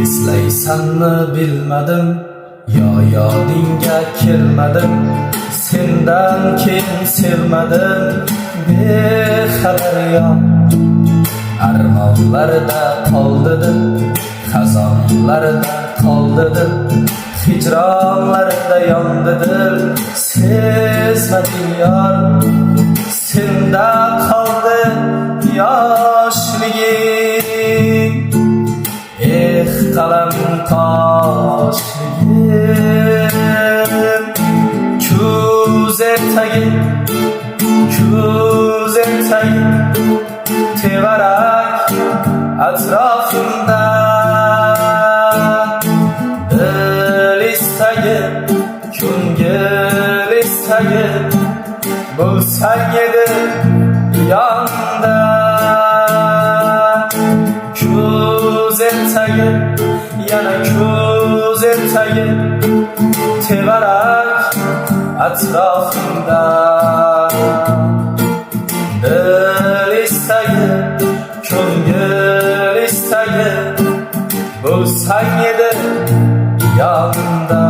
Eslaysanmi bilmadim, yo yodingga kelmadim, sendan keyin sevmadim bexabar yon. Armonlarda qoldidim, xazonlarda qoldidim, hijronlarda yondidim, sezmadim yor. Senda qoldi yoshligim, qalam qoshligim. Ko'zim tagi tevarak atrofimda, dil istagi, ko'ngil istagi, bo'lsang edi yonda. Ko'zim tagi, yana ko'zim tagi tevarak atrofimda, dil istagi, ko'ngil istagi, bo'lsang edi yonimda.